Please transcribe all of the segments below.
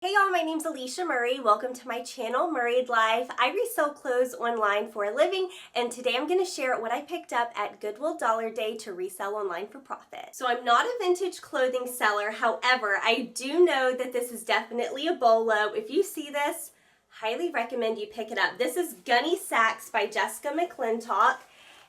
Hey y'all, my name's Alicia Murray. Welcome to my channel, Murrayed Life. I resell clothes online for a living, and today I'm going to share what I picked up at Goodwill Dollar Day to resell online for profit. So I'm not a vintage clothing seller, however, I do know that this is definitely a Bolo. If you see this, highly recommend you pick it up. This is Gunny Sax by Jessica McClintock,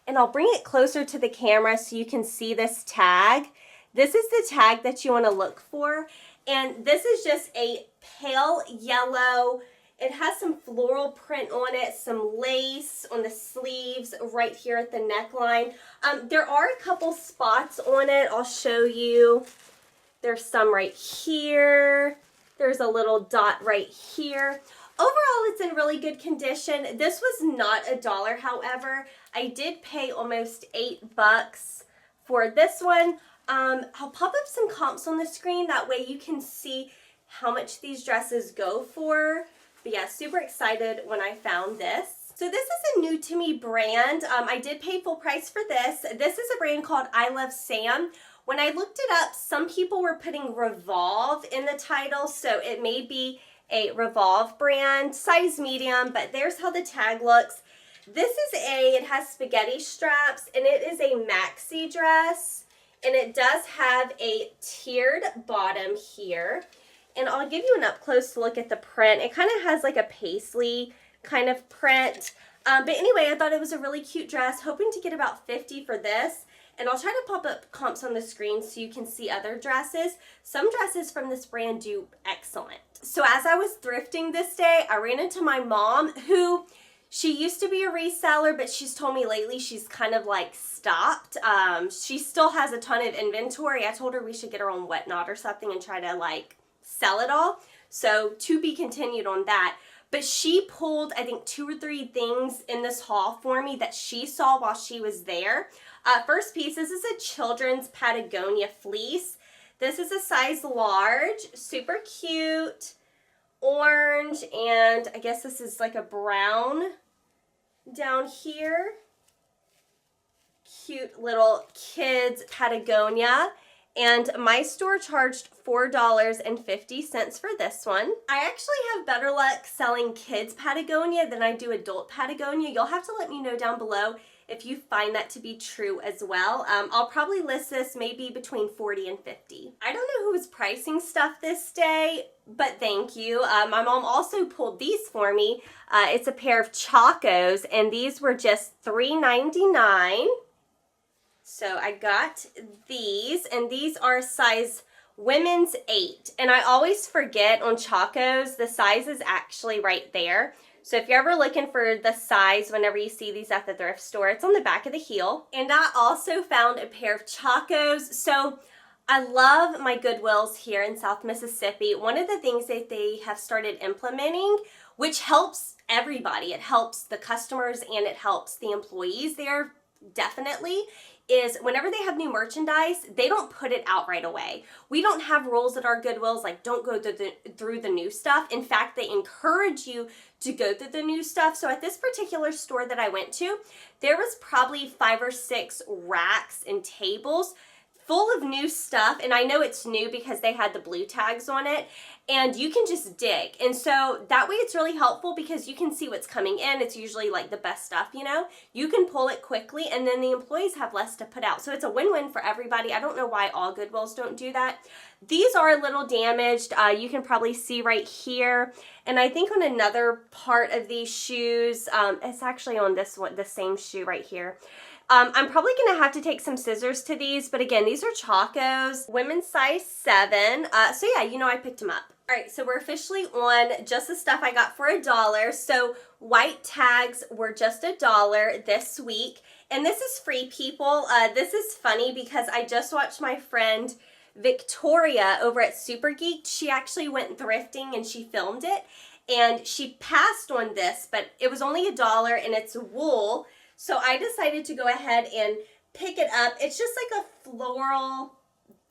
and I'll bring it closer to the camera so you can see this tag. This is the tag that you want to look for. And this is just a pale yellow. It has some floral print on it, some lace on the sleeves right here at the neckline. There are a couple spots on it. I'll show you. There's some right here. There's a little dot right here. Overall, it's in really good condition. This was not $1, however. I did pay almost $8 for this one. I'll pop up some comps on the screen, that way you can see how much these dresses go for. But yeah, super excited when I found this. So this is a new to me brand. I did pay full price for this. This is a brand called I Love Sam. When I looked it up, some people were putting Revolve in the title, so it may be a Revolve brand, size medium, but there's how the tag looks. This is it has spaghetti straps, and it is a maxi dress. And it does have a tiered bottom here. And I'll give you an up close look at the print. It kind of has like a paisley kind of print. But anyway, I thought it was a really cute dress. Hoping to get about $50 for this. And I'll try to pop up comps on the screen so you can see other dresses. Some dresses from this brand do excellent. So as I was thrifting this day, I ran into my mom, who she used to be a reseller, but she's told me lately she's kind of like stopped. She still has a ton of inventory. I told her we should get her on Whatnot or something and try to like sell it all. So to be continued on that. But she pulled, I think, 2 or 3 things in this haul for me that she saw while she was there. First piece, this is a children's Patagonia fleece. This is a size large, super cute, orange, and I guess this is like a brown down here. Cute little kids Patagonia. And my store charged $4.50 for this one. I actually have better luck selling kids Patagonia than I do adult Patagonia. You'll have to let me know down below if you find that to be true as well. I'll probably list this maybe between $40 and $50. I don't know who was pricing stuff this day, but thank you. My mom also pulled these for me. It's a pair of Chacos, and these were just $3.99. So I got these, and these are size women's 8. And I always forget on Chacos, the size is actually right there. So if you're ever looking for the size whenever you see these at the thrift store, it's on the back of the heel. And I also found a pair of Chacos. So I love my Goodwills here in South Mississippi. One of the things that they have started implementing, which helps everybody, it helps the customers and it helps the employees there definitely, is whenever they have new merchandise, they don't put it out right away. We don't have rules at our Goodwills like don't go through the new stuff. In fact, they encourage you to go through the new stuff. So at this particular store that I went to, there was probably 5 or 6 racks and tables full of new stuff, and I know it's new because they had the blue tags on it, and you can just dig. And so that way it's really helpful because you can see what's coming in. It's usually like the best stuff, you know? You can pull it quickly, and then the employees have less to put out. So it's a win-win for everybody. I don't know why all Goodwills don't do that. These are a little damaged. You can probably see right here. And I think on another part of these shoes, it's actually on this one, the same shoe right here. I'm probably going to have to take some scissors to these, but again, these are Chacos, women's size 7. So yeah, you know I picked them up. All right, so we're officially on just the stuff I got for $1. So white tags were just $1 this week. And this is free, people. This is funny because I just watched my friend Victoria over at Super Geek. She actually went thrifting and she filmed it. And she passed on this, but it was only $1 and it's wool. So I decided to go ahead and pick it up. It's just like a floral,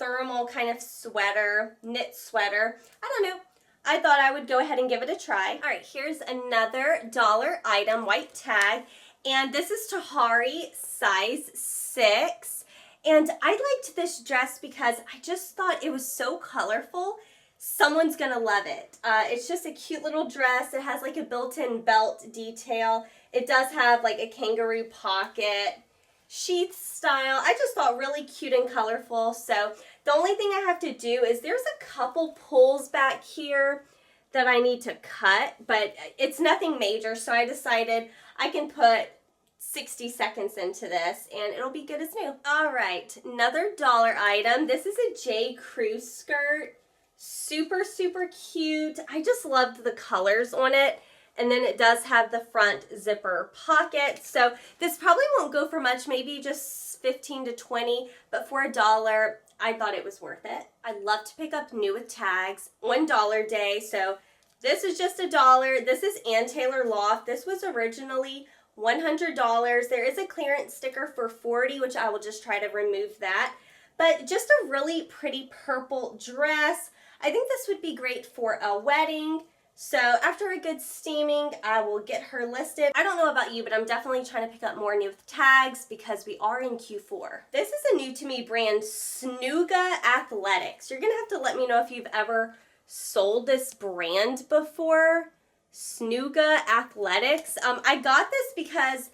thermal kind of sweater, knit sweater. I don't know. I thought I would go ahead and give it a try. All right, here's another $1 item, white tag. And this is Tahari, size 6. And I liked this dress because I just thought it was so colorful. someone's gonna love it. It's just a cute little dress. It has like a built-in belt detail. It does have like a kangaroo pocket, sheath style. I just thought really cute and colorful. So the only thing I have to do is there's a couple pulls back here that I need to cut, but it's nothing major. So I decided I can put 60 seconds into this and it'll be good as new. All right, another dollar item. This is a J. Crew skirt. Super, super cute. I just loved the colors on it. And then it does have the front zipper pocket. So this probably won't go for much, maybe just 15 to 20, but for $1, I thought it was worth it. I love to pick up new with tags on Dollar Day. So this is just $1. This is Ann Taylor Loft. This was originally $100. There is a clearance sticker for $40, which I will just try to remove that. But just a really pretty purple dress. I think this would be great for a wedding. So after a good steaming, I will get her listed. I don't know about you, but I'm definitely trying to pick up more new with tags because we are in Q4. This is a new to me brand, Snuga Athletics. You're gonna have to let me know if you've ever sold this brand before. Snuga Athletics. I got this because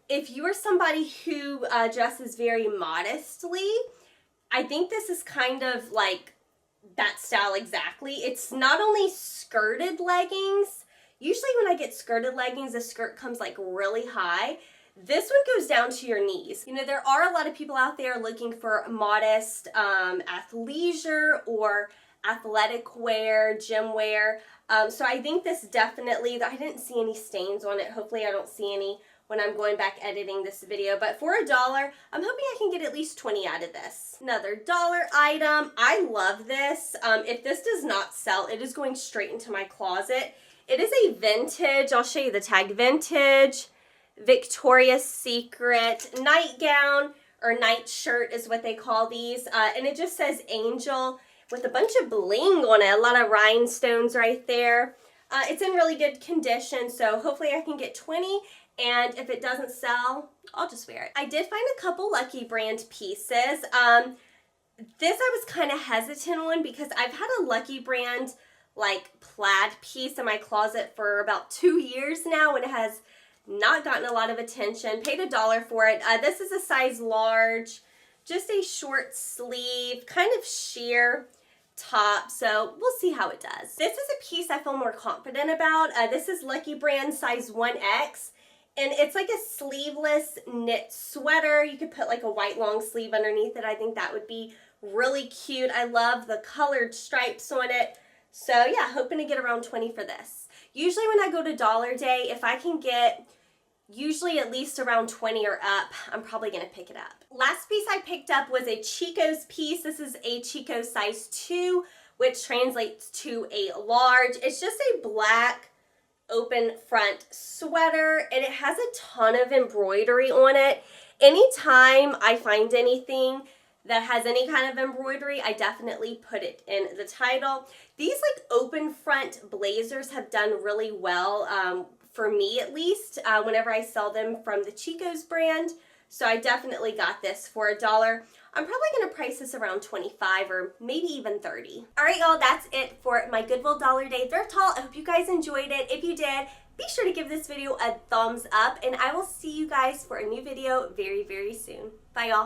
if you are somebody who dresses very modestly, I think this is kind of like that style exactly. It's not only skirted leggings. Usually when I get skirted leggings, the skirt comes like really high. This one goes down to your knees. You know, there are a lot of people out there looking for modest athleisure or athletic wear, gym wear. So I think this definitely, I didn't see any stains on it. Hopefully I don't see any when I'm going back editing this video. But for $1, I'm hoping I can get at least 20 out of this. Another dollar item. I love this. If this does not sell, it is going straight into my closet. It is a vintage, I'll show you the tag, vintage Victoria's Secret nightgown or night shirt is what they call these. And it just says Angel with a bunch of bling on it, a lot of rhinestones right there. It's in really good condition, so hopefully I can get 20. And if it doesn't sell, I'll just wear it. I did find a couple Lucky Brand pieces. This I was kind of hesitant on because I've had a Lucky Brand like plaid piece in my closet for about 2 years now and it has not gotten a lot of attention. Paid $1 for it. This is a size large, just a short sleeve, kind of sheer top, so we'll see how it does. This is a piece I feel more confident about. This is Lucky Brand size 1X. And it's like a sleeveless knit sweater. You could put like a white long sleeve underneath it. I think that would be really cute. I love the colored stripes on it. So yeah, hoping to get around 20 for this. Usually when I go to Dollar Day, if I can get usually at least around 20 or up, I'm probably gonna pick it up. Last piece I picked up was a Chico's piece. This is a Chico size 2, which translates to a large. It's just a black open front sweater and it has a ton of embroidery on it. Anytime I find anything that has any kind of embroidery, I definitely put it in the title. These like open front blazers have done really well, for me at least, whenever I sell them from the Chico's brand. So I definitely got this for $1. I'm probably going to price this around 25 or maybe even 30. All right, y'all, that's it for my Goodwill Dollar Day thrift haul. I hope you guys enjoyed it. If you did, be sure to give this video a thumbs up, and I will see you guys for a new video very, very soon. Bye, y'all.